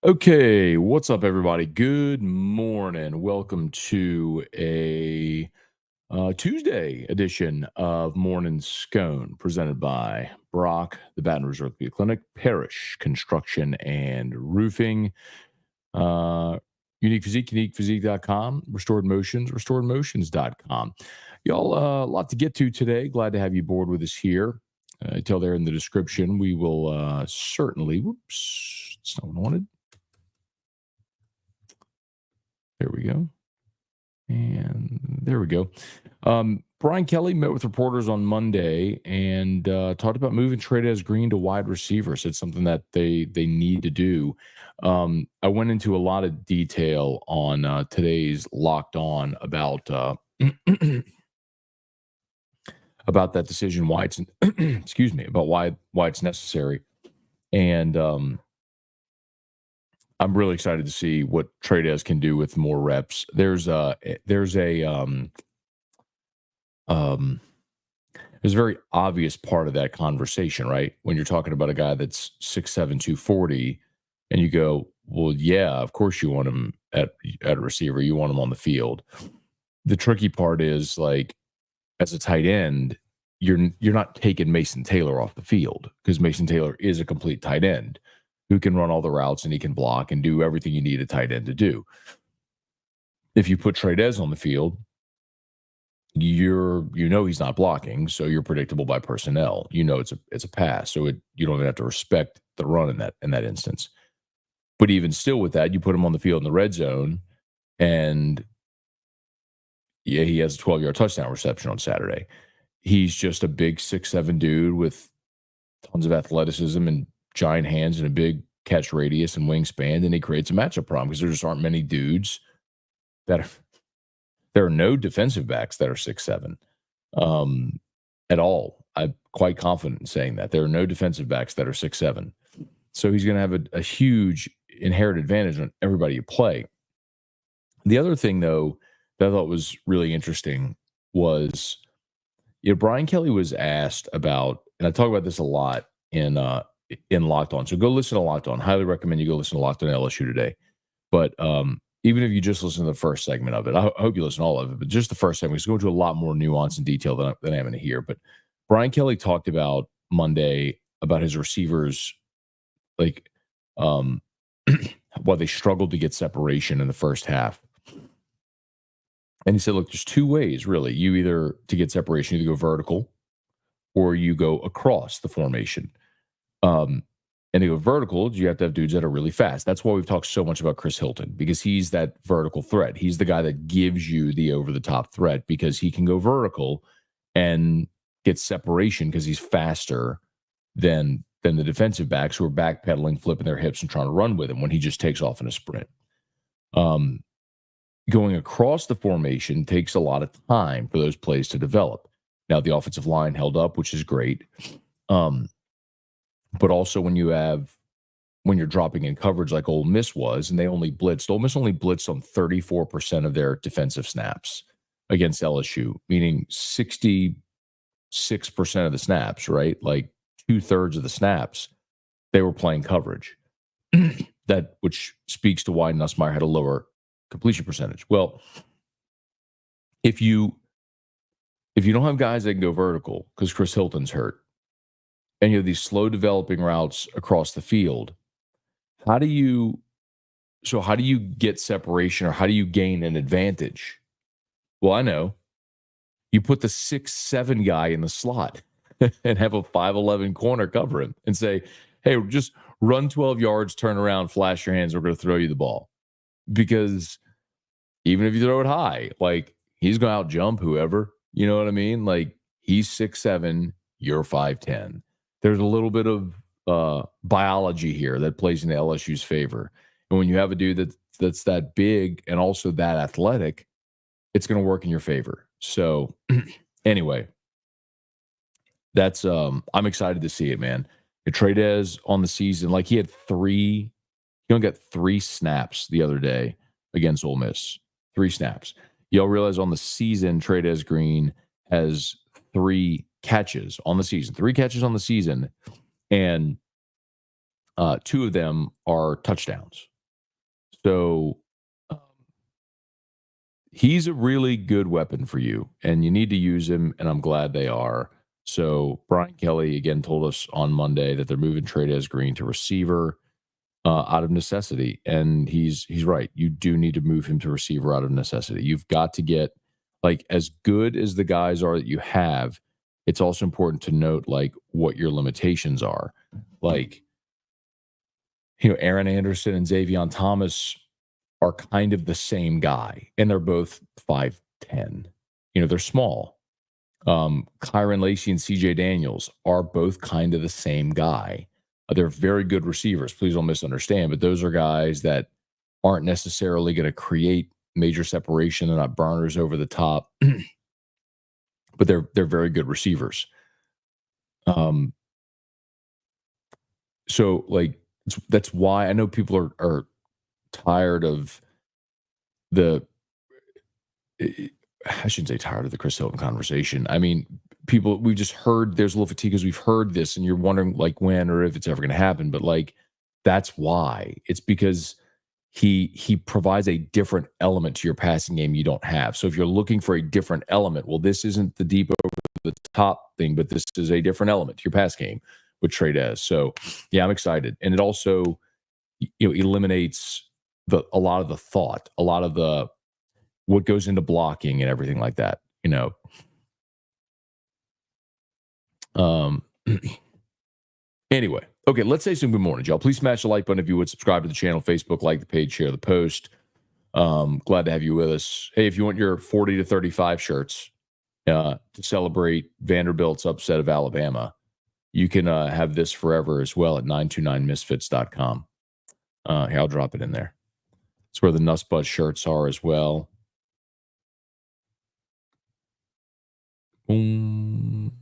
Okay, what's up, everybody? Good morning. Welcome to a Tuesday edition of Morning Scone, presented by Brock, the Baton Rouge Orthopedic Clinic, Parish Construction and Roofing, uh, Unique Physique, uniquephysique.com, Restored Motions, restoredmotions.com. Y'all, a lot to get to today. Glad to have you aboard with us here. Tell there in the description, we will certainly, whoops, that's not what I wanted. There we go. And there we go. Brian Kelly met with reporters on Monday and talked about moving Tre'Dez Green to wide receiver. Said something that they need to do. I went into a lot of detail on today's Locked On about about that decision, why it's excuse me, about why it's necessary, and I'm really excited to see what Trey'Dez can do with more reps. Um, there's a very obvious part of that conversation, right? When you're talking about a guy that's 6'7", 240, and you go, well, yeah, of course you want him at a receiver. You want him on the field. The tricky part is, like, as a tight end, you're not taking Mason Taylor off the field, because Mason Taylor is a complete tight end who can run all the routes and he can block and do everything you need a tight end to do. If you put Trey'Dez on the field, he's not blocking, so you're predictable by personnel. It's a pass, so you don't even have to respect the run in that instance. But even still, with that, you put him on the field in the red zone, and yeah, he has a 12-yard touchdown reception on Saturday. He's just a big 6'7" dude with tons of athleticism and giant hands and a big catch radius and wingspan, and he creates a matchup problem because there just aren't many dudes that are. There are no defensive backs that are 6'7" at all. I'm quite confident in saying that. There are no defensive backs that are 6'7". So he's going to have a huge inherent advantage on everybody you play. The other thing, though, that I thought was really interesting was, Brian Kelly was asked about, and I talk about this a lot in Locked On. So go listen to Locked On. Highly recommend you go listen to Locked On LSU today. But even if you just listen to the first segment of it, I hope you listen to all of it, but just the first segment, it's going to go into a lot more nuance and detail than I'm going to hear. But Brian Kelly talked about Monday about his receivers, like, while they struggled to get separation in the first half. And he said, look, there's two ways, really. You either, to get separation, you either go vertical or you go across the formation. And to go vertical, you have to have dudes that are really fast. That's why we've talked so much about Chris Hilton, because he's that vertical threat. He's the guy that gives you the over-the-top threat, because he can go vertical and get separation because he's faster than the defensive backs who are backpedaling, flipping their hips, and trying to run with him when he just takes off in a sprint. Going across the formation takes a lot of time for those plays to develop. Now, the offensive line held up, which is great. But also when you're dropping in coverage like Ole Miss was, and they only blitzed. Ole Miss only blitzed on 34% of their defensive snaps against LSU, meaning 66% of the snaps, right? Like 2/3 of the snaps, they were playing coverage. Which speaks to why Nussmeier had a lower completion percentage. Well, if you don't have guys that can go vertical because Chris Hilton's hurt, and you have these slow developing routes across the field, how do you get separation, or how do you gain an advantage? Well, I know. You put the 6'7" guy in the slot and have a 5'11" corner cover him and say, hey, just run 12 yards, turn around, flash your hands, we're going to throw you the ball. Because even if you throw it high, like, he's going to out jump whoever. You know what I mean? Like, he's 6'7", you're 5'10". There's a little bit of biology here that plays into LSU's favor. And when you have a dude that's that big and also that athletic, it's going to work in your favor. So anyway, that's I'm excited to see it, man. Tre'Dez on the season, like, he only got 3 snaps the other day against Ole Miss. 3 snaps. Y'all realize on the season, Tre'Dez Green has 3 catches on the season. 3 catches on the season, and 2 of them are touchdowns. So um, he's a really good weapon for you, and you need to use him, and I'm glad they are. So Brian Kelly again told us on Monday that they're moving Tre'Dez Green to receiver out of necessity, and he's right. You do need to move him to receiver out of necessity. You've got to get like as good as the guys are that you have. It's also important to note like what your limitations are. Like Aaron Anderson and Xavion Thomas are kind of the same guy, and they're both 5'10". They're small. Kyron Lacey and CJ Daniels are both kind of the same guy. They're very good receivers. Please don't misunderstand, but those are guys that aren't necessarily going to create major separation. They're not burners over the top, but they're very good receivers. So like that's why I know people are tired of the. I shouldn't say tired of the Chris Hilton conversation. I mean, we've just heard there's a little fatigue because we've heard this, and you're wondering like when or if it's ever going to happen. But like, that's why. It's because he provides a different element to your passing game you don't have. So if you're looking for a different element, well, this isn't the deep over the top thing, but this is a different element to your pass game with Trey'Dez. So yeah, I'm excited, and it also eliminates a lot of the thought, a lot of the what goes into blocking and everything like that, Anyway, okay, let's say some good morning, y'all. Please smash the like button if you would. Subscribe to the channel, Facebook, like the page, share the post. Glad to have you with us. Hey, if you want your 40 to 35 shirts to celebrate Vanderbilt's upset of Alabama, you can have this forever as well at 929misfits.com. Here, I'll drop it in there. It's where the Nuss Buzz shirts are as well. Boom.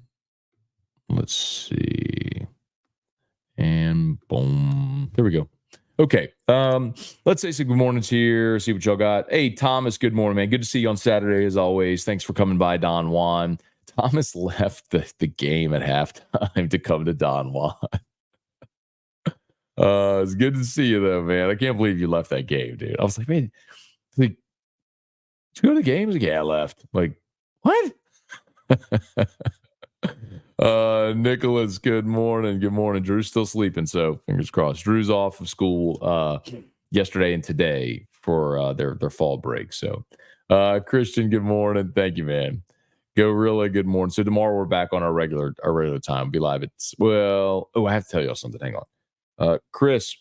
Let's see. And boom. There we go. Okay. Let's say some good mornings here. See what y'all got. Hey, Thomas, good morning, man. Good to see you on Saturday as always. Thanks for coming by, Don Juan. Thomas left the game at halftime to come to Don Juan. It's good to see you though, man. I can't believe you left that game, dude. I was like, man, did you go to the game? He's like, yeah, I left. Like, what? Nicholas, good morning. Good morning. Drew's still sleeping, so fingers crossed. Drew's off of school yesterday and today for their fall break. So Christian, good morning. Thank you, man. Gorilla, good morning. So tomorrow we're back on our regular time. We'll be live at I have to tell y'all something. Hang on. Chris,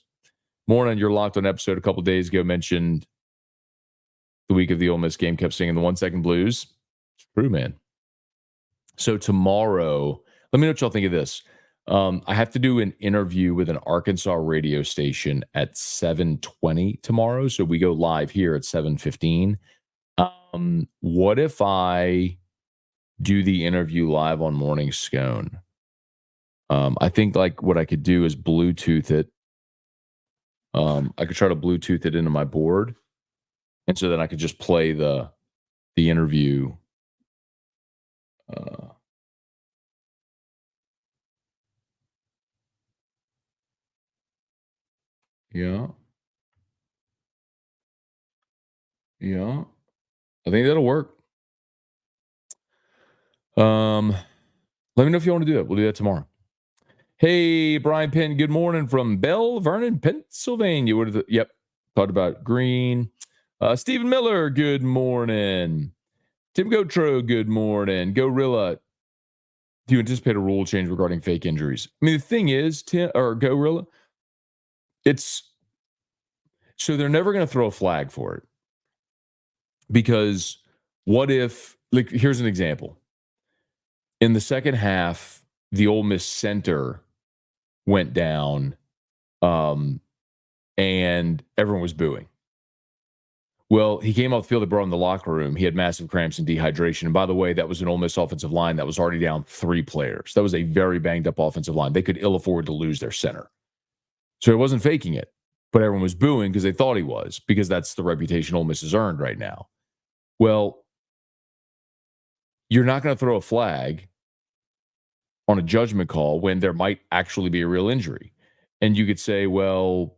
morning. Your Locked On episode a couple days ago mentioned the week of the Ole Miss game, kept singing the 1 Second Blues. It's true, man. So tomorrow, let me know what y'all think of this. I have to do an interview with an Arkansas radio station at 7:20 tomorrow. So we go live here at 7:15. What if I do the interview live on Morning Scone? I think like what I could do is Bluetooth it. I could try to Bluetooth it into my board. And so then I could just play the interview. Yeah. Yeah. I think that'll work. Let me know if you want to do that. We'll do that tomorrow. Hey, Brian Penn, good morning from Bell Vernon, Pennsylvania. What is it? Yep. Talked about Green. Stephen Miller, good morning. Tim Gotro, good morning. Gorilla, do you anticipate a rule change regarding fake injuries? I mean, the thing is, Gorilla, so they're never going to throw a flag for it. Because what if, like, here's an example. In the second half, the Ole Miss center went down and everyone was booing. Well, he came off the field, they brought him in the locker room. He had massive cramps and dehydration. And by the way, that was an Ole Miss offensive line that was already down 3 players. That was a very banged up offensive line. They could ill afford to lose their center. So he wasn't faking it, but everyone was booing because they thought he was, because that's the reputation Ole Miss has earned right now. Well, you're not going to throw a flag on a judgment call when there might actually be a real injury. And you could say, well,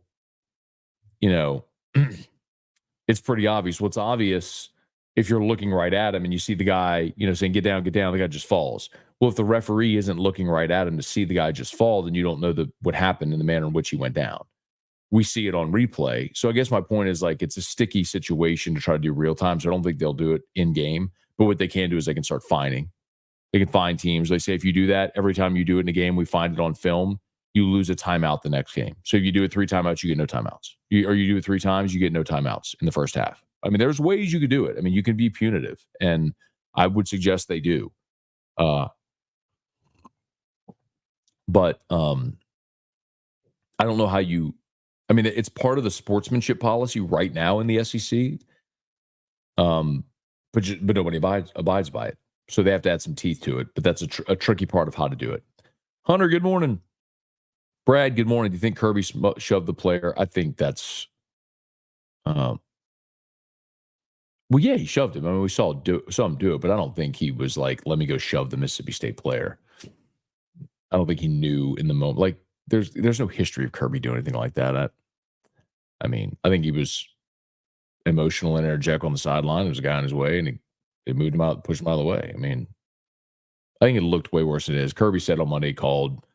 it's pretty obvious. What's obvious if you're looking right at him and you see the guy, saying, get down, the guy just falls. Well, if the referee isn't looking right at him to see the guy just fall, then you don't know what happened in the manner in which he went down. We see it on replay. So I guess my point is, like, it's a sticky situation to try to do real time. So I don't think they'll do it in game. But what they can do is they can start fining. They can fine teams. They say if you do that, every time you do it in a game, we find it on film, you lose a timeout the next game. So if you do it 3 timeouts, you get no timeouts. Or you do it 3 times, you get no timeouts in the first half. I mean, there's ways you could do it. I mean, you can be punitive, and I would suggest they do. But I don't know how you. I mean, it's part of the sportsmanship policy right now in the SEC. But nobody abides by it. So they have to add some teeth to it. But that's a tricky part of how to do it. Hunter, good morning. Brad, good morning. Do you think Kirby shoved the player? I think that's. Well, yeah, he shoved him. I mean, we saw him do it, but I don't think he was like, let me go shove the Mississippi State player. I don't think he knew in the moment. Like, there's no history of Kirby doing anything like that. I mean, I think he was emotional and energetic on the sideline. There was a guy on his way, and it moved him out, pushed him out of the way. I mean, I think it looked way worse than it is. Kirby said on Monday he called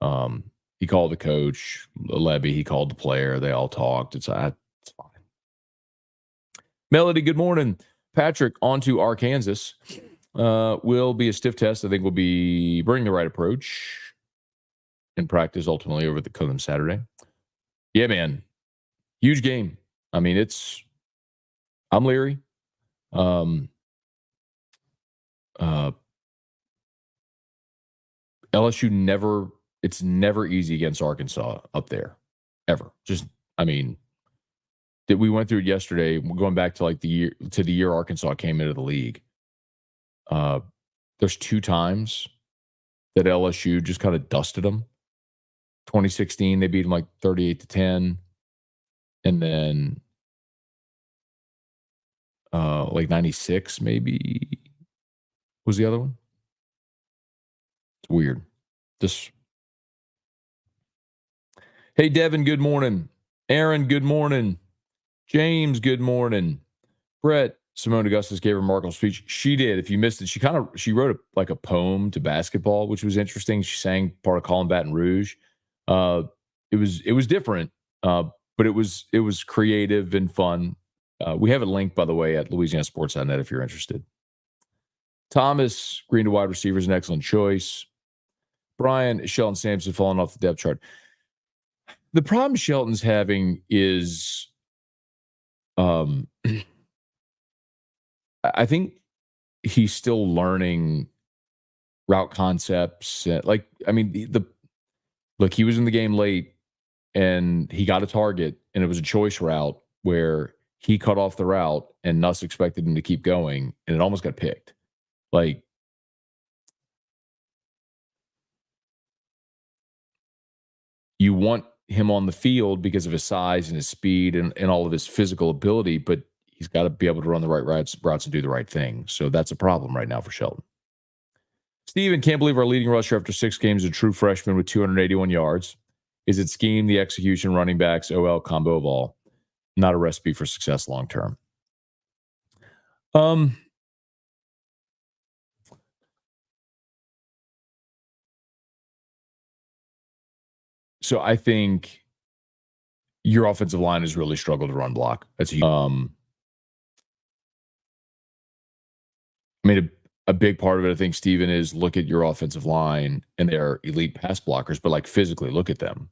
the coach, Levy, he called the player. They all talked. It's fine. Melody, good morning. Patrick, on to Arkansas. Will be a stiff test. I think we'll be bringing the right approach in practice ultimately over the come Saturday. Yeah, man. Huge game. I mean, I'm leery. LSU it's never easy against Arkansas up there. Ever. I mean, that we went through it yesterday, going back to like the year Arkansas came into the league. There's 2 times that LSU just kind of dusted them. 2016, they beat them like 38-10. And then like 96 maybe was the other one. It's weird. Hey, Devin, good morning. Aaron, good morning. James, good morning. Brett, Simone Augustus gave a remarkable speech. She did. If you missed it, she wrote a poem to basketball, which was interesting. She sang part of Calling Baton Rouge. It was different, but it was creative and fun. We have it linked, by the way, at LouisianaSports.net if you're interested. Thomas, Green to wide receiver, is an excellent choice. Brian, Shelton Sampson falling off the depth chart. The problem Shelton's having is, I think he's still learning route concepts. Like, I mean, look, he was in the game late and he got a target and it was a choice route where he cut off the route and Nuss expected him to keep going and it almost got picked. Like, you want him on the field because of his size and his speed and all of his physical ability, but he's got to be able to run the right routes and do the right thing. So that's a problem right now for Shelton. Steven, can't believe our leading rusher after 6 games is a true freshman with 281 yards. Is it scheme, the execution, running backs, OL, combo of all? Not a recipe for success long term. So I think your offensive line has really struggled to run block. That's I mean, a big part of it, I think, Steven, is look at your offensive line and they're elite pass blockers, but like physically look at them.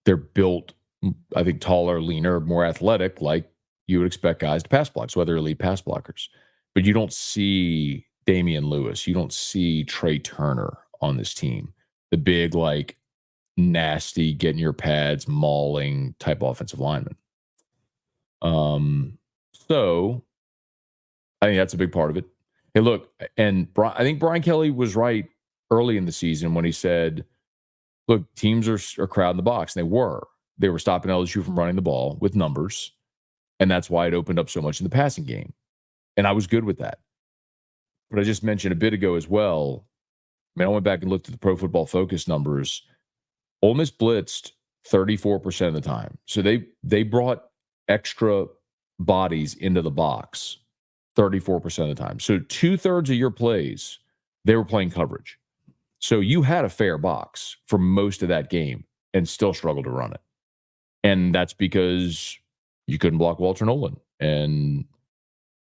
They're built, I think, taller, leaner, more athletic, like you would expect guys to pass block. So whether elite pass blockers, but you don't see Damian Lewis, you don't see Trey Turner on this team. The big, like, nasty, get in your pads, mauling type offensive lineman. So I think that's a big part of it. Hey, look, and I think Brian Kelly was right early in the season when he said, look, teams are crowding the box. And they were stopping LSU from running the ball with numbers. And that's why it opened up so much in the passing game. And I was good with that. But I just mentioned a bit ago as well, I mean, I went back and looked at the Pro Football Focus numbers. Ole Miss blitzed 34% of the time. So they brought extra bodies into the box 34% of the time. So 2/3 of your plays, they were playing coverage. So you had a fair box for most of that game and still struggled to run it. And that's because you couldn't block Walter Nolan and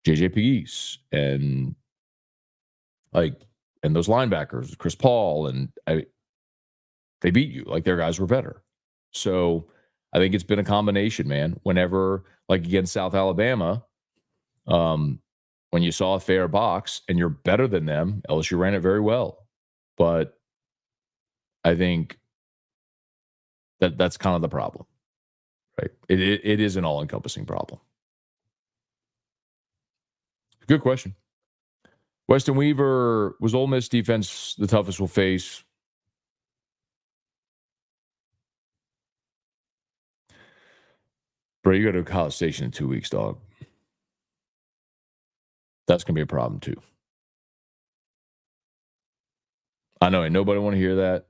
JJ Pegues and those linebackers, Chris Paul, and they beat you. Like, their guys were better. So I think it's been a combination, man. Whenever, like against South Alabama, when you saw a fair box and you're better than them, LSU ran it very well. But I think that's kind of the problem, right? It is an all-encompassing problem. Good question. Weston Weaver, was Ole Miss defense the toughest we'll face? Bro, you go to College Station in 2 weeks, dog. That's going to be a problem, too. I know, ain't nobody want to hear that,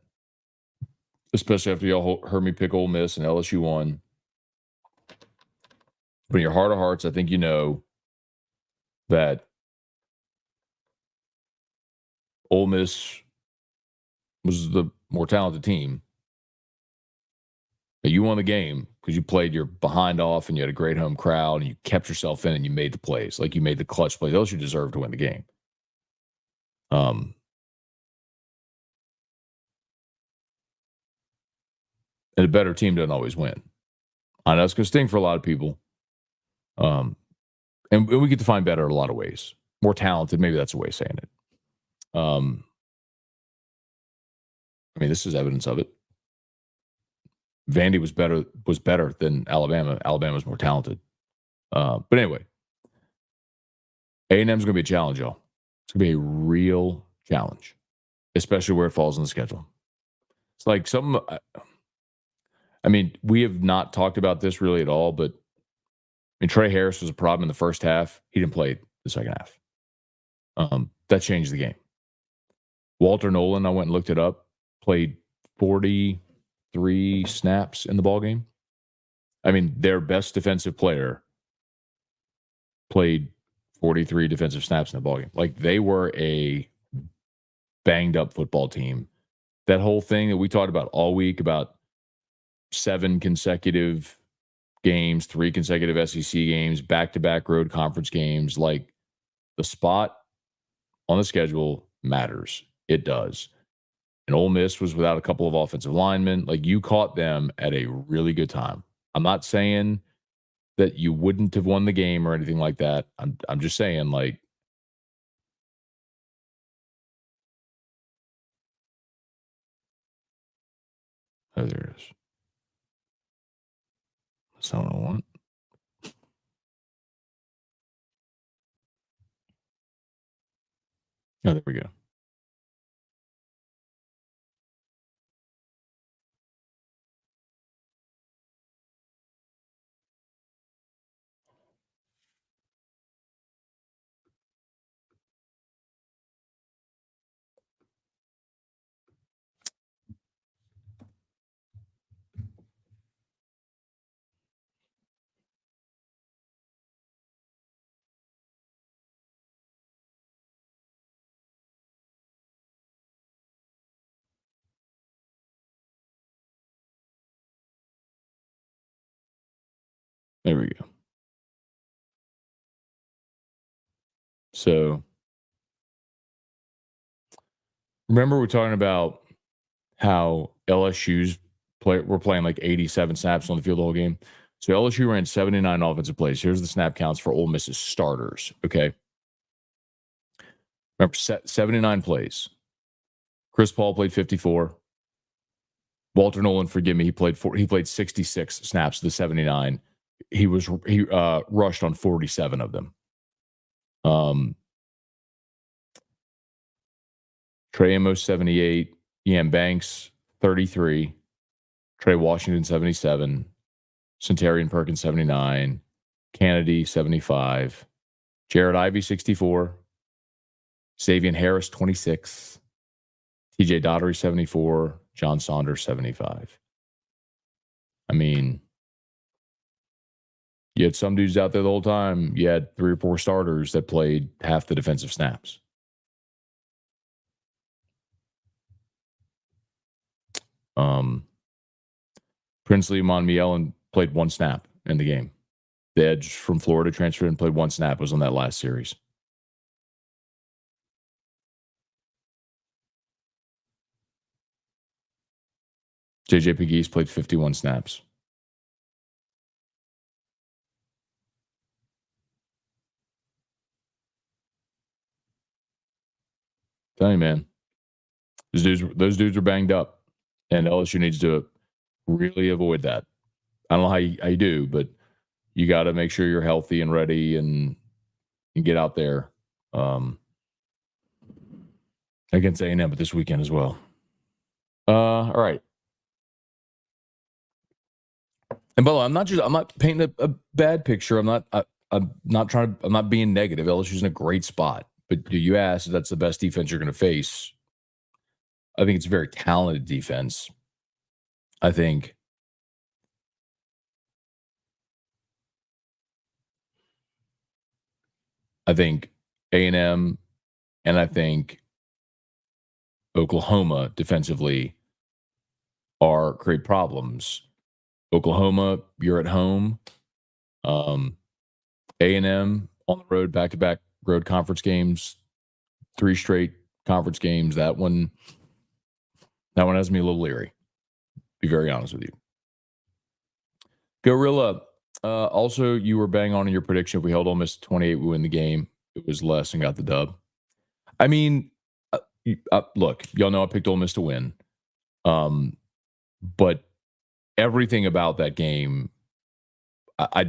especially after y'all heard me pick Ole Miss and LSU won. But in your heart of hearts, I think you know that Ole Miss was the more talented team. But you won the game because you played your behind off and you had a great home crowd and you kept yourself in and you made the plays. Like, you made the clutch plays. LSU deserved to win the game. And a better team doesn't always win. I know it's going to sting for a lot of people. And we get to find better in a lot of ways. More talented, maybe that's a way of saying it. I mean, this is evidence of it. Vandy was better than Alabama. Alabama was more talented. But anyway, A&M is going to be a challenge, y'all. It's going to be a real challenge, especially where it falls on the schedule. It's like I mean, we have not talked about this really at all, but I mean, Trey Harris was a problem in the first half. He didn't play the second half. That changed the game. Walter Nolan, I went and looked it up, played 43 snaps in the ballgame. I mean, their best defensive player played 43 defensive snaps in the ballgame. Like, they were a banged up football team. That whole thing that we talked about all week about 7 consecutive games, 3 consecutive SEC games, back-to-back road conference games, like, the spot on the schedule matters. It does. And Ole Miss was without a couple of offensive linemen. Like, you caught them at a really good time. I'm not saying that you wouldn't have won the game or anything like that. I'm just saying, like, oh, there it is. That's not what I want. Oh, there we go. There we go. So, remember we're talking about how LSU's were playing like 87 snaps on the field the whole game. So LSU ran 79 offensive plays. Here's the snap counts for Ole Miss's starters. Okay. Remember, 79 plays. Chris Paul played 54. Walter Nolan, forgive me, he played 66 snaps of the 79. He rushed on 47 of them. Trey Amos 78, Ian Banks 33, Trey Washington 77, Centarian Perkins 79, Kennedy 75, Jared Ivey 64, Xavier Harris 26, TJ Daughtery 74, John Saunders, 75. I mean, you had some dudes out there the whole time. You had 3 or 4 starters that played half the defensive snaps. Princely Monmielen played 1 snap in the game. The edge from Florida transferred and played 1 snap. Was on that last series. JJ Pegues played 51 snaps. Tell you, man, those dudes are banged up, and LSU needs to really avoid that. I don't know how you do, but you got to make sure you're healthy and ready and get out there against A&M this weekend as well. All right. And by the way, I'm not painting a bad picture. I'm not being negative. LSU's in a great spot. But do you ask if that's the best defense you're going to face? I think it's a very talented defense. I think A&M and I think Oklahoma defensively create problems. Oklahoma, you're at home. A&M on the road, back-to-back road conference games, 3 straight conference games. That one has me a little leery. Be very honest with you. Gorilla. Also, you were bang on in your prediction. If we held Ole Miss 28, we win the game. It was less and got the dub. I mean, look, y'all know I picked Ole Miss to win. But everything about that game, I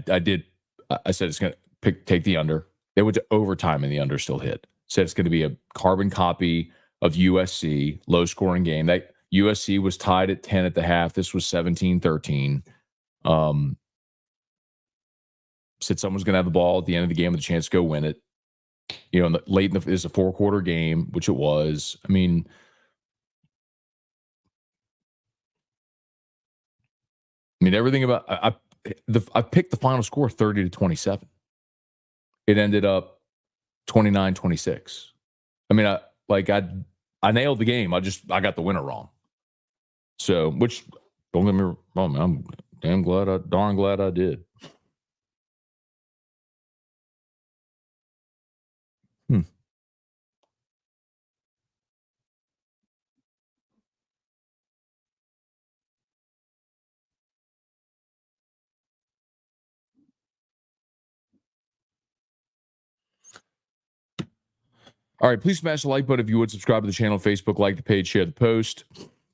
said it's going to take the under. They went to overtime and the under still hit. Said it's going to be a carbon copy of USC, low scoring game. That USC was tied at 10 at the half. This was 17-13. Said someone's going to have the ball at the end of the game with a chance to go win it. You know, late in is a 4-quarter game, which it was. I mean, everything about I picked the final score 30-27. It ended up 29-26. I mean, I nailed the game. I got the winner wrong. So, which don't get me wrong, man, I'm darn glad I did. All right, please smash the like button if you would. Subscribe to the channel, Facebook, like the page, share the post.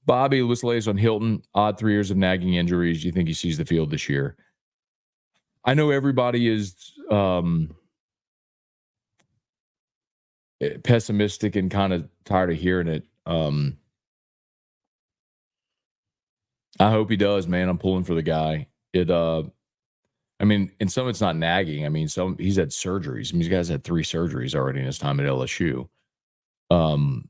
Bobby Lewis lays on Hilton. Odd 3 years of nagging injuries. Do you think he sees the field this year? I know everybody is pessimistic and kind of tired of hearing it. I hope he does, man. I'm pulling for the guy. I mean, in some it's not nagging. I mean, he's had surgeries. I mean, these guys had 3 surgeries already in his time at LSU. And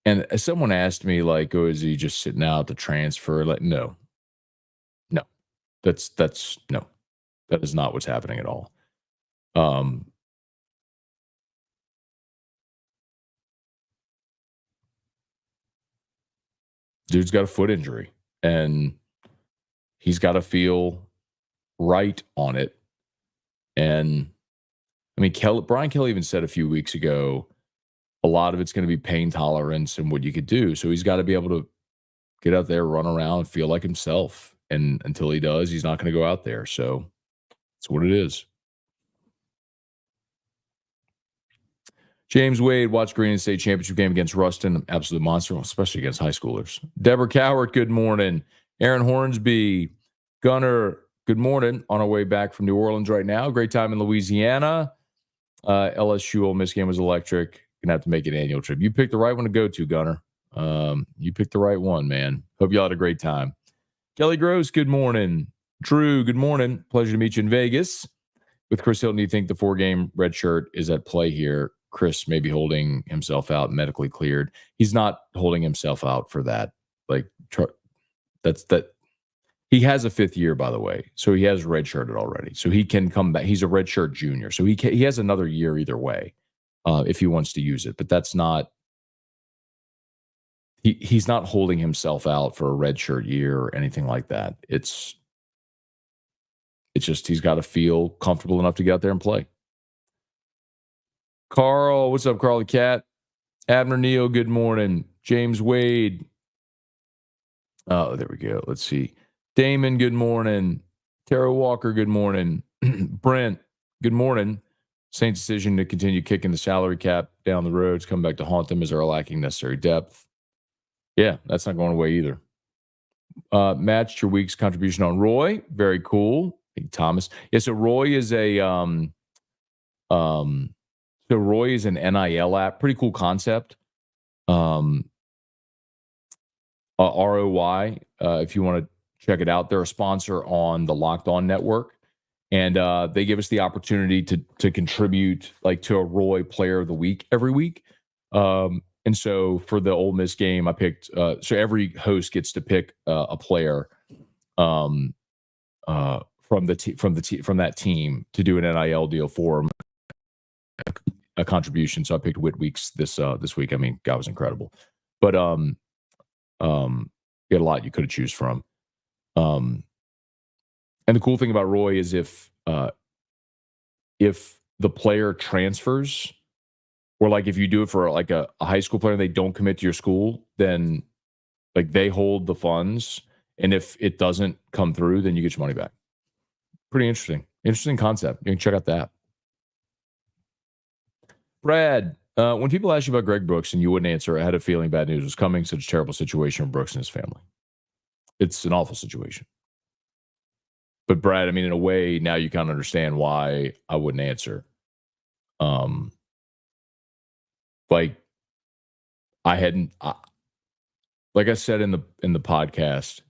as someone asked me, like, "Oh, is he just sitting out to transfer?" Like, no. That's no. That is not what's happening at all. Dude's got a foot injury, and he's got to feel right on it. And I mean, Brian Kelly even said a few weeks ago, a lot of it's going to be pain tolerance and what you could do. So he's got to be able to get out there, run around, feel like himself. And until he does, he's not going to go out there. So that's what it is. James Wade, watch Green State Championship game against Ruston. Absolute monster, especially against high schoolers. Deborah Cowart, good morning. Aaron Hornsby, Gunner, good morning. On our way back from New Orleans right now. Great time in Louisiana. LSU Ole Miss game was electric. Gonna have to make an annual trip. You picked the right one to go to, Gunner. You picked the right one, man. Hope y'all had a great time. Kelly Gross, good morning. Drew, good morning. Pleasure to meet you in Vegas. With Chris Hilton, do you think the 4-game red shirt is at play here? Chris may be holding himself out, medically cleared. He's not holding himself out for that. Like, that's that. He has a 5th year, by the way, so he has redshirted already, so he can come back. He's a redshirt junior, so he has another year either way if he wants to use it. But that's not. He's not holding himself out for a redshirt year or anything like that. It's just he's got to feel comfortable enough to get out there and play. Carl, what's up, Carl the Cat? Abner Neal, good morning. James Wade. Oh, there we go. Let's see. Damon, good morning. Tara Walker, good morning. Brent, good morning. Saints' decision to continue kicking the salary cap down the road, come back to haunt them as they're lacking necessary depth. Yeah, that's not going away either. Matched your week's contribution on Roy. Very cool. Thomas. Yeah, so Roy is an NIL app. Pretty cool concept. ROY, if you want to check it out. They're a sponsor on the Locked On Network. And they give us the opportunity to contribute like to a Roy Player of the Week every week. And so for the Ole Miss game, I picked. So every host gets to pick a player from that team to do an NIL deal for them, a contribution. So I picked Whit Weeks this week. I mean, God was incredible. But you had a lot you could have choose from. And the cool thing about Roy is if the player transfers, or like if you do it for like a high school player and they don't commit to your school, then like they hold the funds. And if it doesn't come through, then you get your money back. Pretty interesting. Interesting concept. You can check out that. Brad, when people ask you about Greg Brooks and you wouldn't answer, I had a feeling bad news was coming. Such a terrible situation for Brooks and his family. It's an awful situation. But Brad, I mean, in a way, now you kind of understand why I wouldn't answer. Like I hadn't, like I said in the podcast,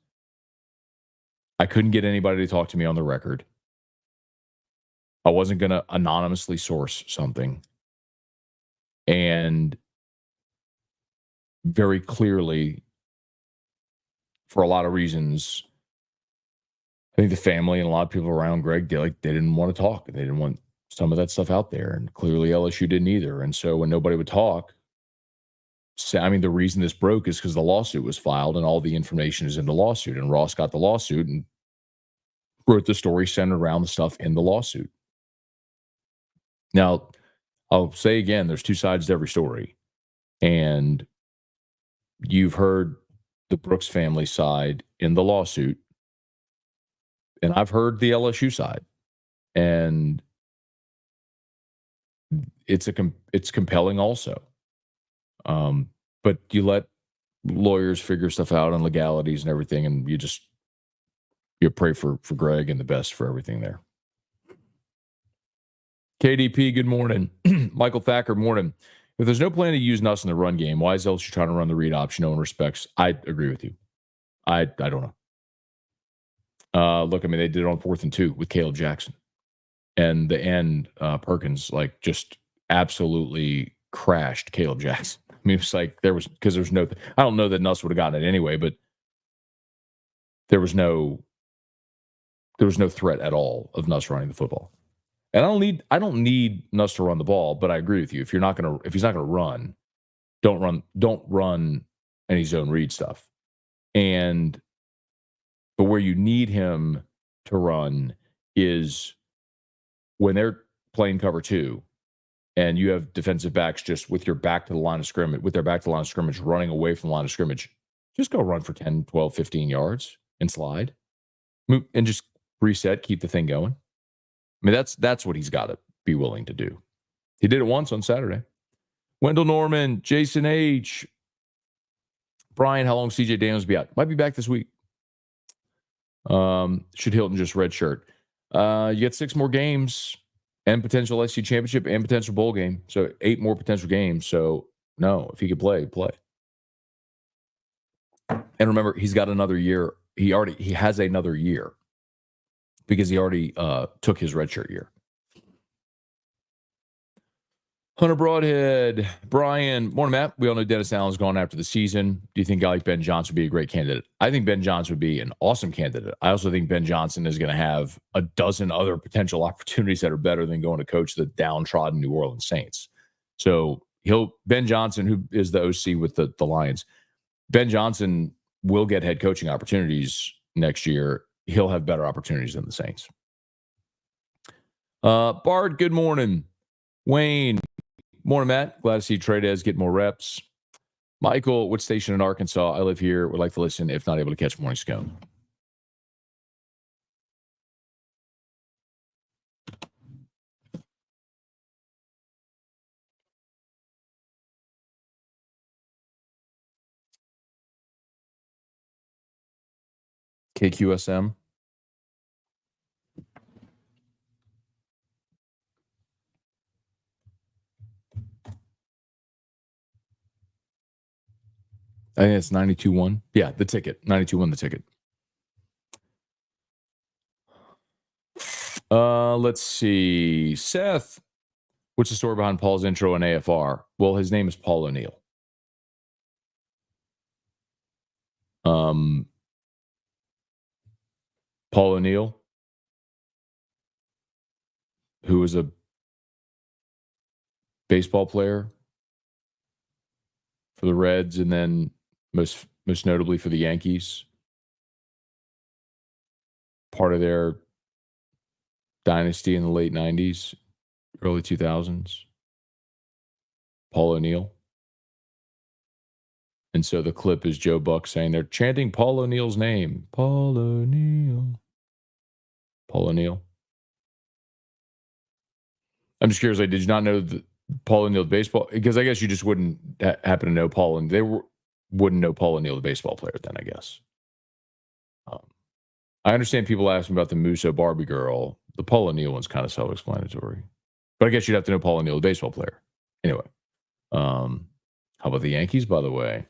I couldn't get anybody to talk to me on the record. I wasn't going to anonymously source something. And very clearly, for a lot of reasons, I think the family and a lot of people around Greg, they didn't want to talk. They didn't want some of that stuff out there. And clearly LSU didn't either. And so when nobody would talk, I mean, the reason this broke is because the lawsuit was filed and all the information is in the lawsuit. And Ross got the lawsuit and wrote the story centered around the stuff in the lawsuit. Now, I'll say again, there's two sides to every story. And you've heard the Brooks family side in the lawsuit. And I've heard the LSU side. And it's compelling also. But you let lawyers figure stuff out on legalities and everything, and you pray for Greg and the best for everything there. KDP, good morning. Michael Thacker, morning. If there's no plan to use Nuss in the run game, why is LSU trying to run the read option? No one respects. I agree with you. I don't know. Look, I mean, they did it on 4th and 2 with Caleb Jackson. And the end, Perkins, like, just absolutely crashed Caleb Jackson. I mean, it's like there was no, I don't know that Nuss would have gotten it anyway, but there was no threat at all of Nuss running the football. And I don't need Nuss to run the ball, but I agree with you. If he's not gonna run, don't run any zone read stuff. But where you need him to run is when they're playing cover 2 and you have defensive backs just with their back to the line of scrimmage, running away from the line of scrimmage, just go run for 10, 12, 15 yards and slide. Move, and just reset, keep the thing going. I mean, that's what he's got to be willing to do. He did it once on Saturday. Wendell Norman, Jason H. Brian, how long CJ Daniels be out? Might be back this week. Should Hilton just redshirt? You get 6 more games and potential SC championship and potential bowl game. So 8 more potential games. So no, if he could play. And remember, he's got another year. He has another year because he already took his redshirt year. Hunter Broadhead, Brian, morning, Matt. We all know Dennis Allen's gone after the season. Do you think a guy like Ben Johnson would be a great candidate? I think Ben Johnson would be an awesome candidate. I also think Ben Johnson is going to have a dozen other potential opportunities that are better than going to coach the downtrodden New Orleans Saints. So Ben Johnson, who is the OC with the Lions, Ben Johnson will get head coaching opportunities next year. He'll have better opportunities than the Saints. Bart, good morning. Wayne, morning, Matt. Glad to see Trey'Dez get more reps. Michael, what station in Arkansas? I live here. Would like to listen if not able to catch morning Scone. KQSM. I think it's 92.1. Yeah, the ticket. 92.1 the ticket. Let's see. Seth, what's the story behind Paul's intro in AFR? Well, his name is Paul O'Neill. Paul O'Neill, who was a baseball player for the Reds and then most notably for the Yankees. Part of their dynasty in the late 90s, early 2000s. Paul O'Neill. And so the clip is Joe Buck saying they're chanting Paul O'Neill's name. Paul O'Neill. Paul O'Neill. I'm just curious, did you not know Paul O'Neill, the baseball? Because I guess you just wouldn't happen to know Paul, and wouldn't know Paul O'Neill, the baseball player, then, I guess. I understand people ask me about the Musso Barbie girl. The Paul O'Neill one's kind of self-explanatory. But I guess you'd have to know Paul O'Neill, the baseball player. Anyway. How about the Yankees, by the way?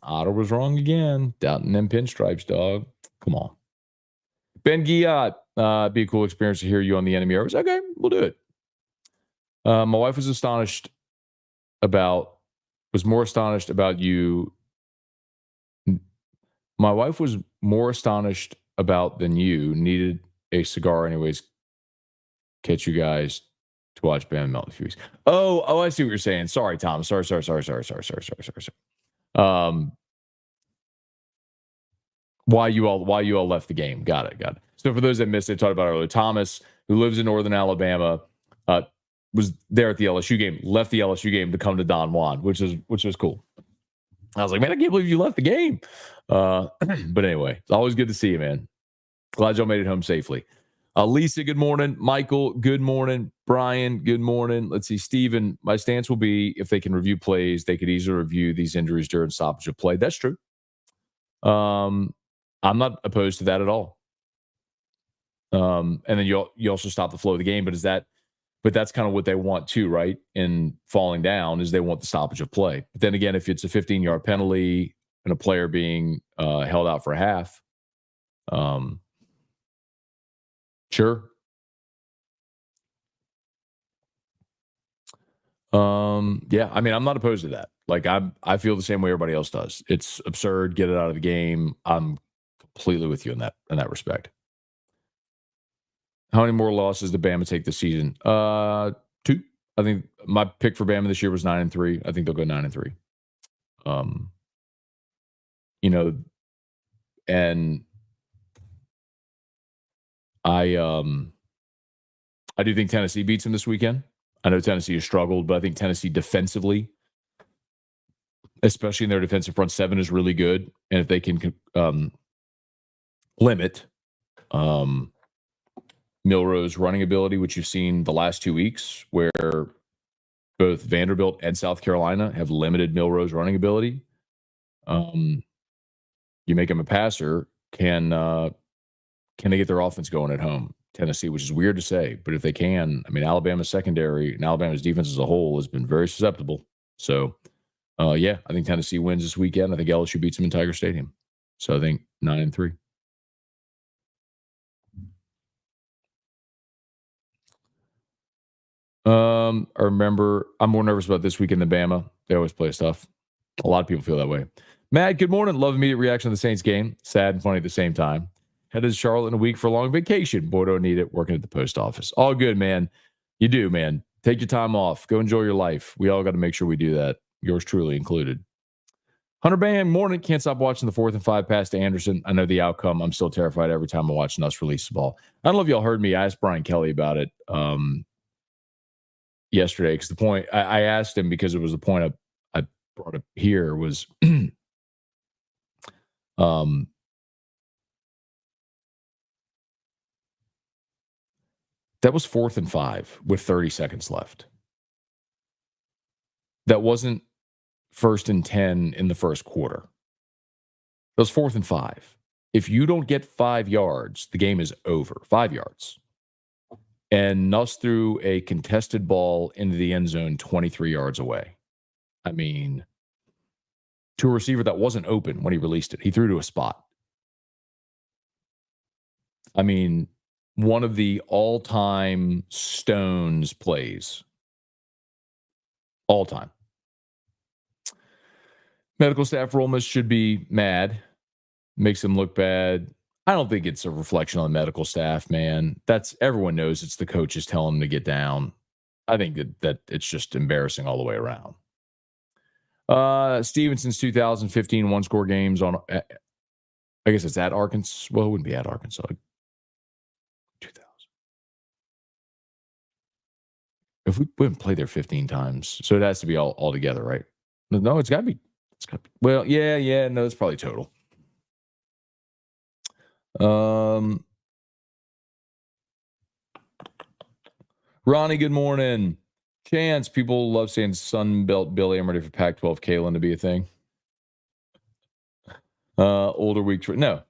Otter was wrong again. Doubting them pinstripes, dog. Come on. Ben Giat, be a cool experience to hear you on the enemy hours. Okay, we'll do it. My wife was more astonished about you. My wife was more astonished about than you. Needed a cigar anyways. Catch you guys to watch Bam melt in a few weeks. Oh, I see what you're saying. Sorry, Tom. Sorry. Why you all left the game. Got it. So for those that missed it, talked about earlier, Thomas, who lives in northern Alabama, was there at the LSU game, left the LSU game to come to Don Juan, which was cool. I was like, man, I can't believe you left the game. But anyway, it's always good to see you, man. Glad y'all made it home safely. Lisa, good morning. Michael, good morning. Brian, good morning. Let's see. Steven, my stance will be if they can review plays, they could easily review these injuries during stoppage of play. That's true. I'm not opposed to that at all. And then you also stop the flow of the game. But that's kind of what they want too, right? In falling down is they want the stoppage of play. But then again, if it's a 15-yard penalty and a player being held out for a half, sure. Yeah, I mean, I'm not opposed to that. Like, I feel the same way everybody else does. It's absurd. Get it out of the game. I'm completely with you in that respect. How many more losses did Bama take this season? 2. I think my pick for Bama this year was 9-3. I think they'll go 9-3. And I do think Tennessee beats them this weekend. I know Tennessee has struggled, but I think Tennessee defensively, especially in their defensive front seven, is really good. And if they can limit Milroe's running ability, which you've seen the last 2 weeks, where both Vanderbilt and South Carolina have limited Milroe's running ability. You make him a passer, can they get their offense going at home? Tennessee, which is weird to say, but if they can, I mean, Alabama's secondary and Alabama's defense as a whole has been very susceptible. So, yeah, I think Tennessee wins this weekend. I think LSU beats them in Tiger Stadium. So I think 9-3. I remember I'm more nervous about this weekend than Bama. They always play stuff. A lot of people feel that way. Matt, good morning. Love immediate reaction to the Saints game. Sad and funny at the same time. Headed to Charlotte in a week for a long vacation. Boy, don't need it. Working at the post office. All good, man. You do, man. Take your time off. Go enjoy your life. We all got to make sure we do that. Yours truly included. Hunter Bam, morning. Can't stop watching the 4th and 5 pass to Anderson. I know the outcome. I'm still terrified every time I'm watching us release the ball. I don't know if y'all heard me. I asked Brian Kelly about it yesterday because the point I asked him because it was the point I brought up here was that was 4th and 5 with 30 seconds left. That wasn't 1st and 10 in the first quarter. That was 4th and 5. If you don't get 5 yards, the game is over. 5 yards. And Nuss threw a contested ball into the end zone 23 yards away. I mean, to a receiver that wasn't open when he released it. He threw to a spot. I mean, one of the all-time Stones plays. All time. Medical staff for Ole Miss should be mad. Makes them look bad. I don't think it's a reflection on the medical staff, man. Everyone knows it's the coaches telling them to get down. I think that it's just embarrassing all the way around. Stevenson's 2015 one-score games on, I guess it's at Arkansas. Well, it wouldn't be at Arkansas. 2000. If we wouldn't play there 15 times, so it has to be all together, right? No, it's got to be. Well, yeah. No, it's probably total. Ronnie, good morning. Chance, people love saying Sunbelt Billy. I'm ready for Pac-12 Kalen to be a thing. Older week. No.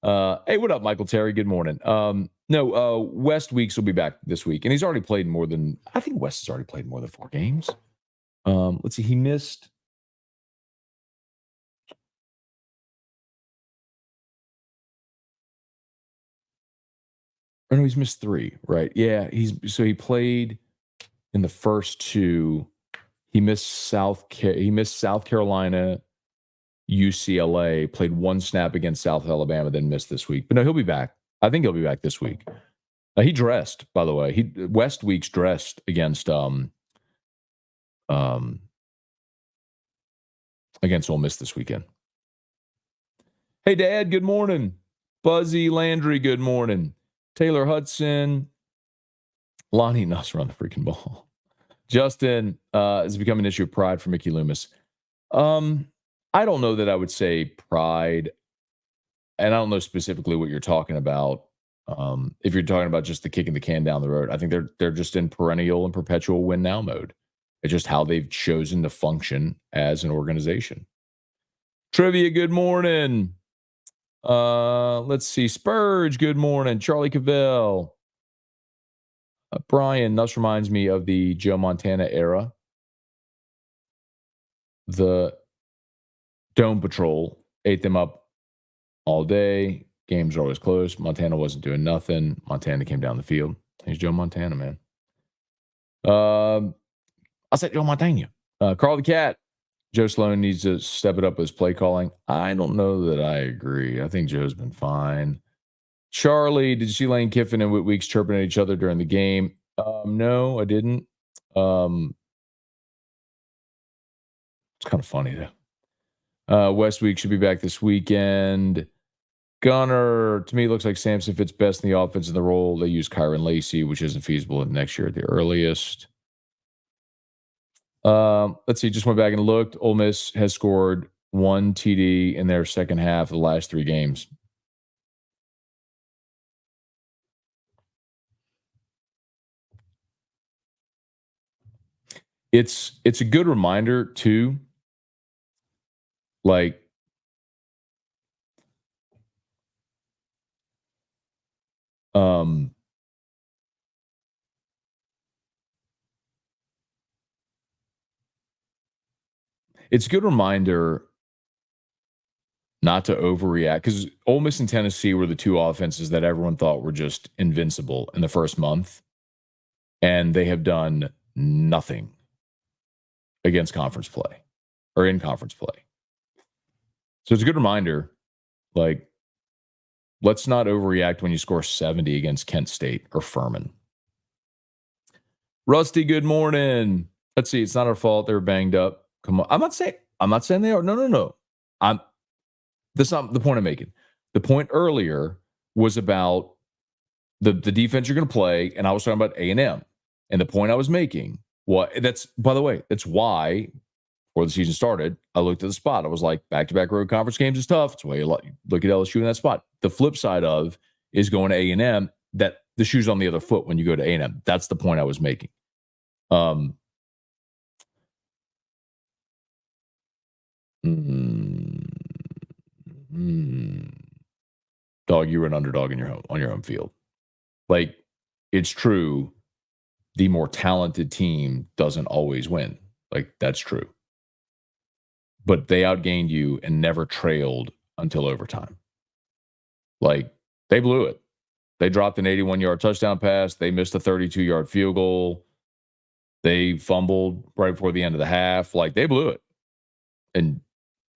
Hey, what up, Michael Terry? Good morning. No, West Weeks will be back this week, and he's already played more than, I think West has already played more than 4 games. Let's see, he missed. Oh, no, he's missed 3, right? Yeah, he played in the first 2. He missed South Carolina, UCLA, played 1 snap against South Alabama, then missed this week. But no, he'll be back. I think he'll be back this week. He dressed, by the way. West Weeks dressed against Ole Miss this weekend. Hey, Dad, good morning. Buzzy Landry, good morning. Taylor Hudson. Lonnie Nuss run the freaking ball. Justin has become an issue of pride for Mickey Loomis. I don't know that I would say pride, and I don't know specifically what you're talking about. If you're talking about just the kicking the can down the road, I think they're just in perennial and perpetual win now mode. It's just how they've chosen to function as an organization. Trivia, good morning. Let's see. Spurge, good morning. Charlie Cavell. Brian, Nuss reminds me of the Joe Montana era. The Dome Patrol ate them up all day. Games are always close. Montana wasn't doing nothing. Montana came down the field. He's Joe Montana, man. I said Joe Montana. Carl the Cat. Joe Sloan needs to step it up with his play calling. I don't know that I agree. I think Joe's been fine. Charlie, did you see Lane Kiffin and Whit Weeks chirping at each other during the game? No, I didn't. It's kind of funny, though. West Week should be back this weekend. Gunner, to me, looks like Sampson fits best in the offense in the role. They use Kyron Lacey, which isn't feasible next year at the earliest. Let's see. Just went back and looked. Ole Miss has scored 1 TD in their second half of the last 3 games. It's a good reminder too. Like, it's a good reminder not to overreact, because Ole Miss and Tennessee were the 2 offenses that everyone thought were just invincible in the first month. and they have done nothing against conference play or in conference play. So it's a good reminder, like, let's not overreact when you score 70 against Kent State or Furman. Rusty, good morning. Let's see. It's not our fault. They were banged up. Come on. I'm not saying they are. No. That's not the point I'm making. The point earlier was about the defense you're going to play, and I was talking about A&M. And the point I was making, by the way, that's why before the season started, I looked at the spot. I was like, back-to-back road conference games is tough. It's why you look at LSU in that spot. The flip side of is going to A&M, that the shoe's on the other foot when you go to A&M. That's the point I was making. Dog, you were an underdog on your home field. Like, it's true. The more talented team doesn't always win. Like, that's true. But they outgained you and never trailed until overtime. Like, they blew it. They dropped an 81-yard touchdown pass. They missed a 32-yard field goal. They fumbled right before the end of the half. Like, they blew it. And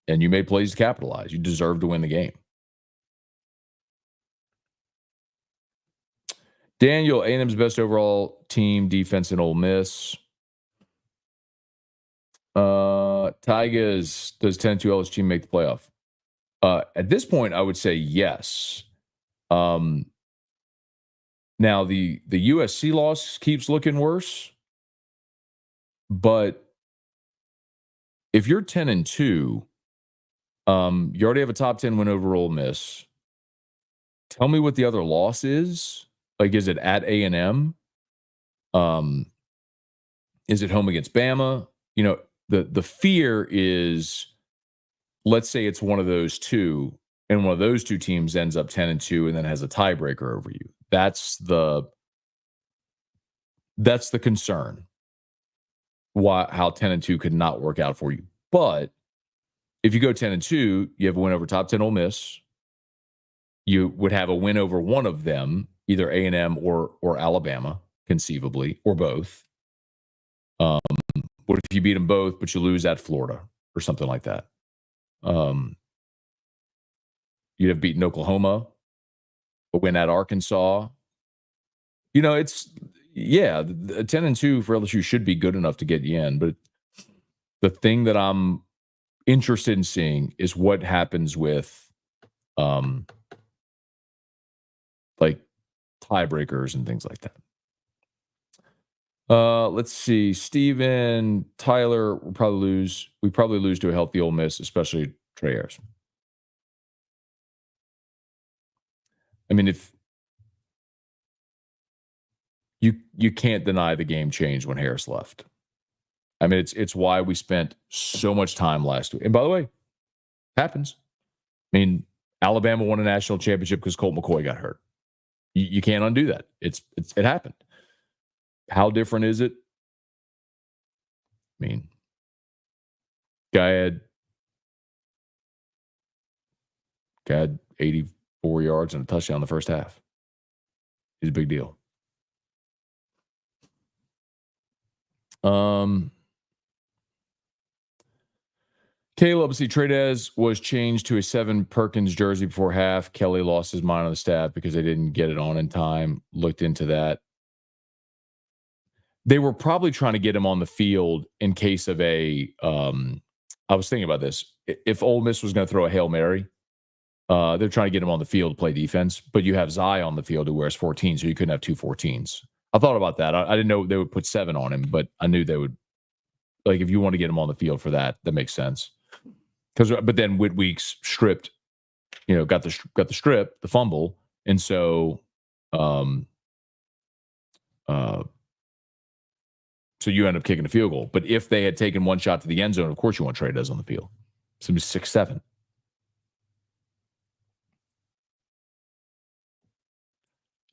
you made plays to capitalize. You deserve to win the game. Daniel, A&M's best overall team defense in Ole Miss. Tigers, does 10-2 LSU make the playoff? At this point, I would say yes. Now, the USC loss keeps looking worse. But if you're 10-2, you already have a top 10 win over Ole Miss. Tell me what the other loss is. Like, is it at A&M? Is it home against Bama? You know, the fear is, let's say it's one of those two, and one of those two teams ends up 10-2 and then has a tiebreaker over you. That's the concern. How 10-2 could not work out for you. But if you go 10-2, you have a win over top 10 Ole Miss. You would have a win over one of them, either A&M or Alabama, conceivably, or both. What if you beat them both, but you lose at Florida or something like that? You'd have beaten Oklahoma, a win at Arkansas. You know, it's, yeah, the 10-2 for LSU should be good enough to get you in. But the thing that I'm interested in seeing is what happens with like tiebreakers and things like that. Let's see. Steven, Tyler, we probably lose to a healthy Ole Miss, especially Trey'Dez. I mean, if you can't deny the game changed when Harris left. I mean, it's why we spent so much time last week. And by the way, happens. I mean, Alabama won a national championship because Colt McCoy got hurt. You can't undo that. It happened. How different is it? I mean, guy had 84 yards and a touchdown in the first half. He's a big deal. Caleb, see, Trey'Dez was changed to a 7 Perkins jersey before half. Kelly lost his mind on the staff because they didn't get it on in time. Looked into that. They were probably trying to get him on the field in case of I was thinking about this. If Ole Miss was going to throw a Hail Mary, they're trying to get him on the field to play defense, but you have Zai on the field who wears 14, so you couldn't have 2 14s. I thought about that. I didn't know they would put 7 on him, but I knew they would. Like, if you want to get him on the field for that makes sense. But then Whitweek's stripped, got the strip, the fumble, and so so you end up kicking a field goal. But if they had taken one shot to the end zone, of course you want Trey'Dez on the field. So it was 6-7.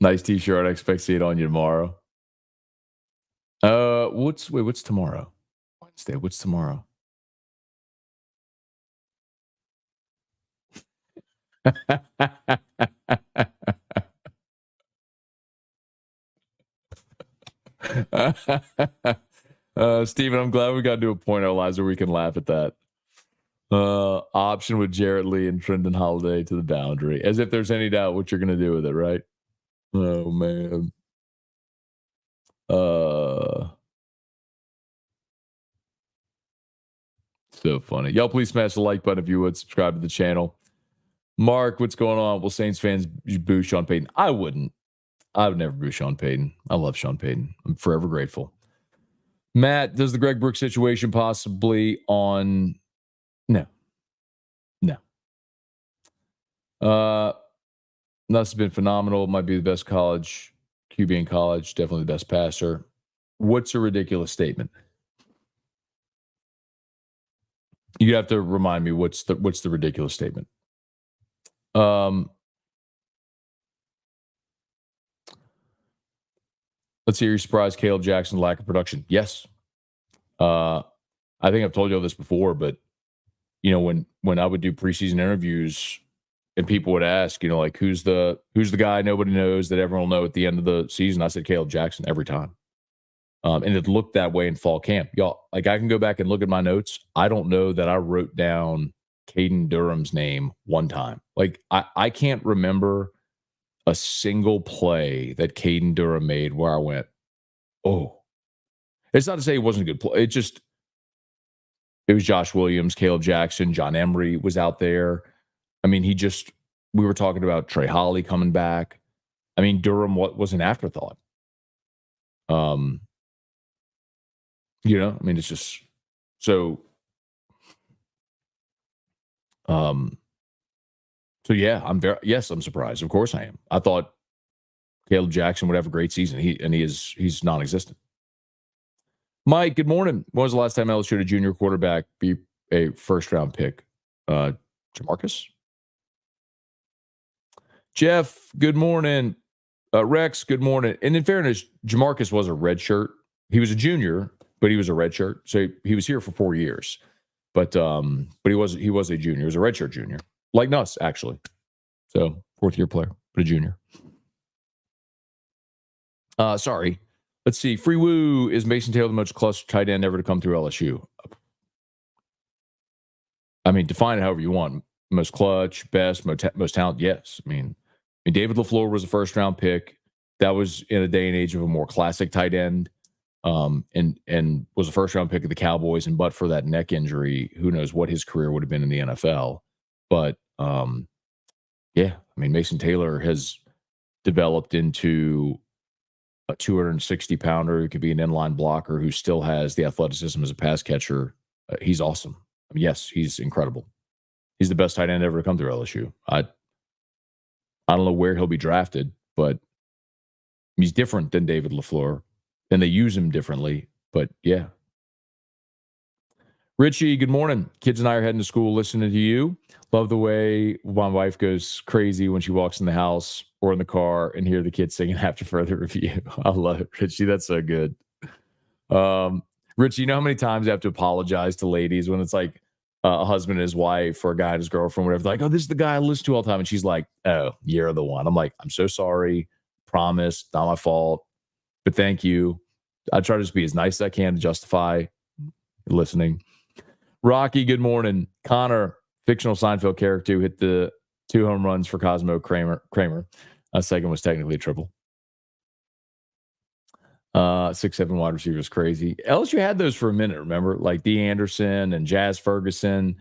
Nice t-shirt. I expect to see it on you tomorrow. What's tomorrow? Wednesday. What's tomorrow? Steven, I'm glad we got to a point in our lives where we can laugh at that. Option with Jarrett Lee and Trendon Holiday to the boundary. As if there's any doubt what you're going to do with it, right? Oh, man. So funny. Y'all please smash the like button if you would. Subscribe to the channel. Mark, what's going on? Will Saints fans boo Sean Payton? I wouldn't. I would never boo Sean Payton. I love Sean Payton. I'm forever grateful. Matt, does the Greg Brooks situation possibly on... No. Nuss has been phenomenal. Might be the best college QB in college. Definitely the best passer. What's a ridiculous statement? You have to remind me what's the ridiculous statement. Let's see. You're surprised Caleb Jackson lack of production. Yes. I think I've told you all this before, but when I would do preseason interviews and people would ask, like who's the guy nobody knows that everyone will know at the end of the season, I said Caleb Jackson every time. And it looked that way in fall camp. Y'all, like I can go back and look at my notes. I don't know that I wrote down Caden Durham's name one time. Like I can't remember a single play that Caden Durham made where I went, oh. It's not to say it wasn't a good play. It was Josh Williams, Caleb Jackson, John Emery was out there. I mean, we were talking about Trey Holly coming back. I mean, Durham was an afterthought. I mean, it's just so. So yeah, I'm surprised. Of course I am. I thought Caleb Jackson would have a great season. He's non-existent. Mike, good morning. When was the last time LSU had a junior quarterback be a first-round pick? Jamarcus? Jeff, good morning. Rex, good morning. And in fairness, Jamarcus was a red shirt. He was a junior, but he was a red shirt. So he was here for 4 years. But he was a junior. He was a red shirt junior. Like Nuss, actually. So fourth-year player, but a junior. Sorry. Let's see. Free Woo, is Mason Taylor the most clutch tight end ever to come through LSU? I mean, define it however you want. Most clutch, best, most talent. Yes. I mean, David LaFleur was a first-round pick. That was in a day and age of a more classic tight end, and was a first-round pick of the Cowboys. And but for that neck injury, who knows what his career would have been in the NFL. But yeah, I mean, Mason Taylor has developed into a 260-pounder who could be an inline blocker who still has the athleticism as a pass catcher. He's awesome. I mean, yes, he's incredible. He's the best tight end ever to come through LSU. I don't know where he'll be drafted, but he's different than David LaFleur, and they use him differently. But yeah. Richie, good morning. Kids and I are heading to school listening to you. Love the way my wife goes crazy when she walks in the house or in the car and hear the kids singing after further review. I love it, Richie. That's so good. Richie, you know how many times I have to apologize to ladies when it's like a husband and his wife or a guy and his girlfriend, whatever. They're like, oh, this is the guy I listen to all the time. And she's like, oh, you're the one. I'm like, I'm so sorry. Promise. Not my fault. But thank you. I try to just be as nice as I can to justify listening. Rocky, good morning. Connor, fictional Seinfeld character who hit the 2 home runs for Cosmo Kramer. Second was technically a triple. 6'7" wide receivers, crazy. LSU had those for a minute, remember? Like D. Anderson and Jazz Ferguson.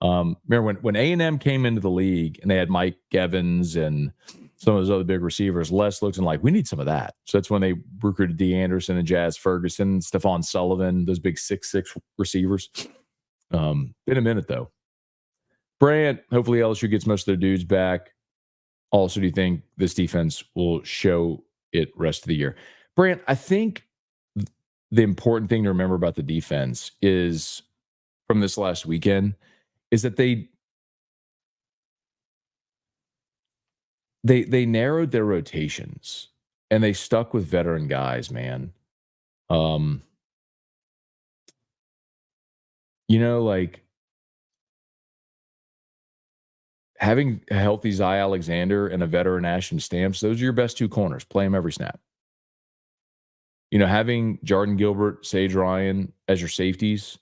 Remember when A&M came into the league and they had Mike Evans and some of those other big receivers, Les looked and like, we need some of that. So that's when they recruited D. Anderson and Jazz Ferguson, Stephon Sullivan, those big 6'6" receivers. Been a minute though. Brant, hopefully LSU gets most of their dudes back. Also, do you think this defense will show it rest of the year? Brant, I think the important thing to remember about the defense is from this last weekend is that they narrowed their rotations and they stuck with veteran guys, man. Like having a healthy Zy Alexander and a veteran Ashton Stamps, those are your best 2 corners. Play them every snap. Having Jordan Gilbert, Sage Ryan as your safeties,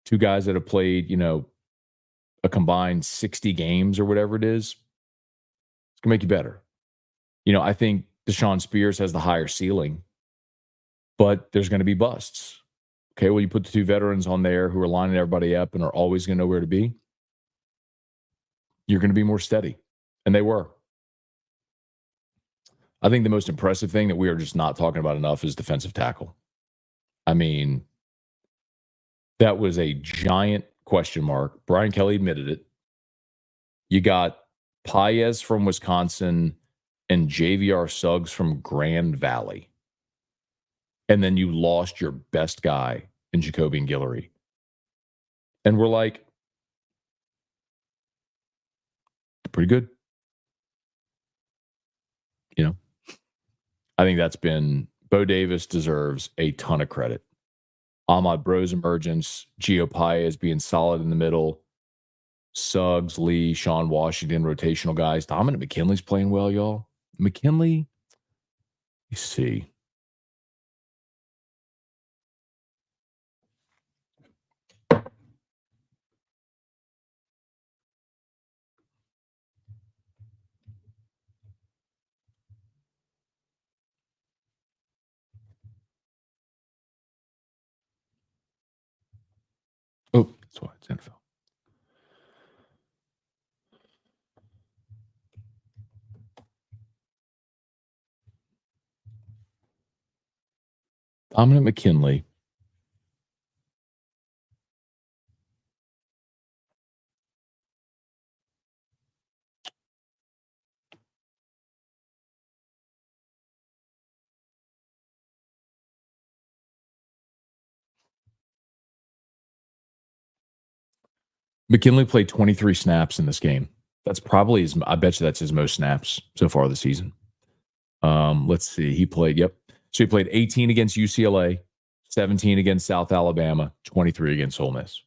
two guys that have played, a combined 60 games or whatever it is, it's going to make you better. I think Deshaun Spears has the higher ceiling, but there's going to be busts. Okay, well, you put the two veterans on there who are lining everybody up and are always going to know where to be. You're going to be more steady. And they were. I think the most impressive thing that we are just not talking about enough is defensive tackle. I mean, that was a giant question mark. Brian Kelly admitted it. You got Paez from Wisconsin and JVR Suggs from Grand Valley. And then you lost your best guy in Jacoby and Guillory. And we're like, pretty good. I think that's been, Bo Davis deserves a ton of credit. Ahmad Bro's emergence, Gio Paez being solid in the middle, Suggs, Lee, Sean Washington, rotational guys. Dominic McKinley's playing well, y'all. McKinley, you see. Oh, that's why it's NFL. Dominic McKinley. McKinley played 23 snaps in this game. That's probably I bet you that's his most snaps so far this season. Let's see. He played, So he played 18 against UCLA, 17 against South Alabama, 23 against Ole Miss.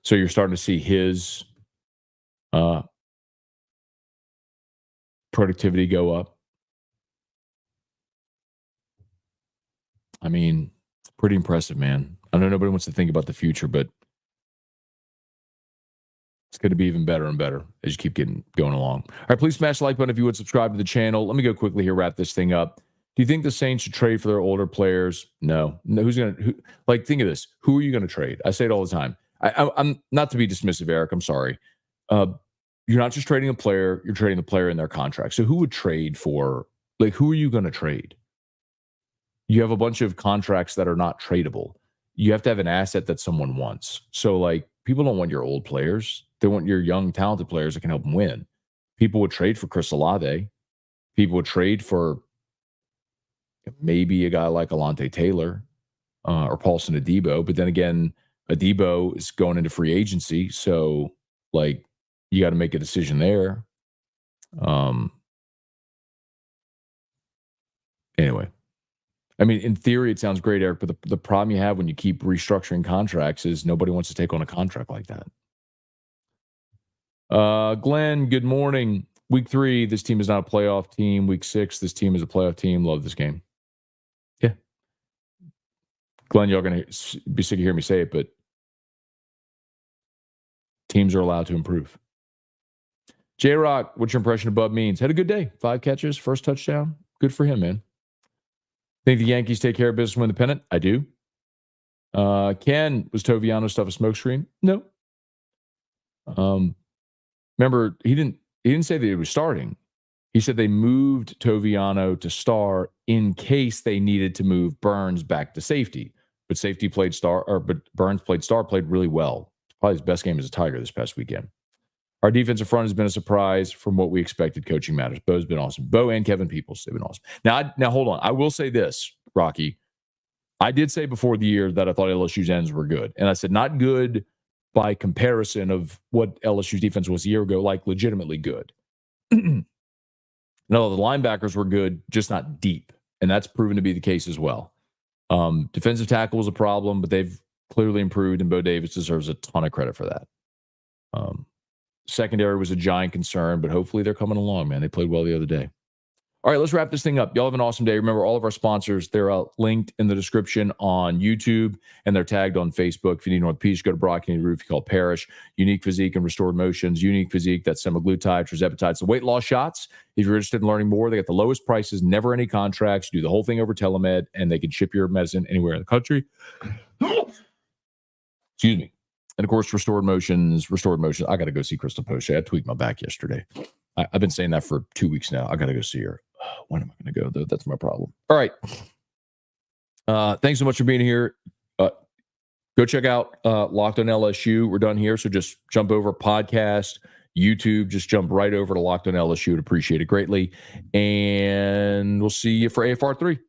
So you're starting to see his productivity go up. I mean, it's pretty impressive, man. I know nobody wants to think about the future, but it's going to be even better and better as you keep going along. All right, please smash the like button if you would, subscribe to the channel. Let me go quickly here, wrap this thing up. Do you think the Saints should trade for their older players? No. Who's going to, think of this. Who are you going to trade? I say it all the time. I'm not to be dismissive, Eric. I'm sorry. You're not just trading a player, you're trading the player in their contract. So who would trade for, who are you going to trade? You have a bunch of contracts that are not tradable. You have to have an asset that someone wants. So, people don't want your old players. They want your young, talented players that can help them win. People would trade for Chris Olave. People would trade for maybe a guy like Alontae Taylor or Paulson Adebo. But then again, Adebo is going into free agency. So, you got to make a decision there. Anyway. I mean, in theory, it sounds great, Eric, but the problem you have when you keep restructuring contracts is nobody wants to take on a contract like that. Glenn, good morning. Week 3, this team is not a playoff team. Week 6, this team is a playoff team. Love this game. Yeah. Glenn, y'all going to be sick of hearing me say it, but teams are allowed to improve. J-Rock, what's your impression of Bub Means? Had a good day. 5 catches, first touchdown. Good for him, man. Think the Yankees take care of business and win the pennant? I do. Ken, was Toviano stuff a smokescreen? No. Remember, he didn't say that he was starting. He said they moved Toviano to star in case they needed to move Burns back to safety. But Burns played really well. Probably his best game as a Tiger this past weekend. Our defensive front has been a surprise from what we expected. Coaching matters. Bo's been awesome. Bo and Kevin Peoples, they've been awesome. Now hold on. I will say this, Rocky. I did say before the year that I thought LSU's ends were good. And I said not good by comparison of what LSU's defense was a year ago, legitimately good. No, the linebackers were good, just not deep. And that's proven to be the case as well. Defensive tackle was a problem, but they've clearly improved, and Bo Davis deserves a ton of credit for that. Secondary was a giant concern, but hopefully they're coming along, man. They played well the other day. All right, let's wrap this thing up. Y'all have an awesome day. Remember, all of our sponsors, they're linked in the description on YouTube, and they're tagged on Facebook. If you need North Peach, go to Brock. You need a roof, you call Parrish. Unique Physique and Restored Motions. Unique Physique, that's semaglutide, tirzepatide. So weight loss shots. If you're interested in learning more, they got the lowest prices, never any contracts. You do the whole thing over telemed, and they can ship your medicine anywhere in the country. Excuse me. And of course, Restored Motions. I got to go see Crystal Poche. I tweaked my back yesterday. I've been saying that for 2 weeks now. I got to go see her. When am I going to go, though? That's my problem. All right. Thanks so much for being here. Go check out Locked on LSU. We're done here, so just jump over podcast, YouTube. Just jump right over to Locked on LSU. Would appreciate it greatly. And we'll see you for AFR 3.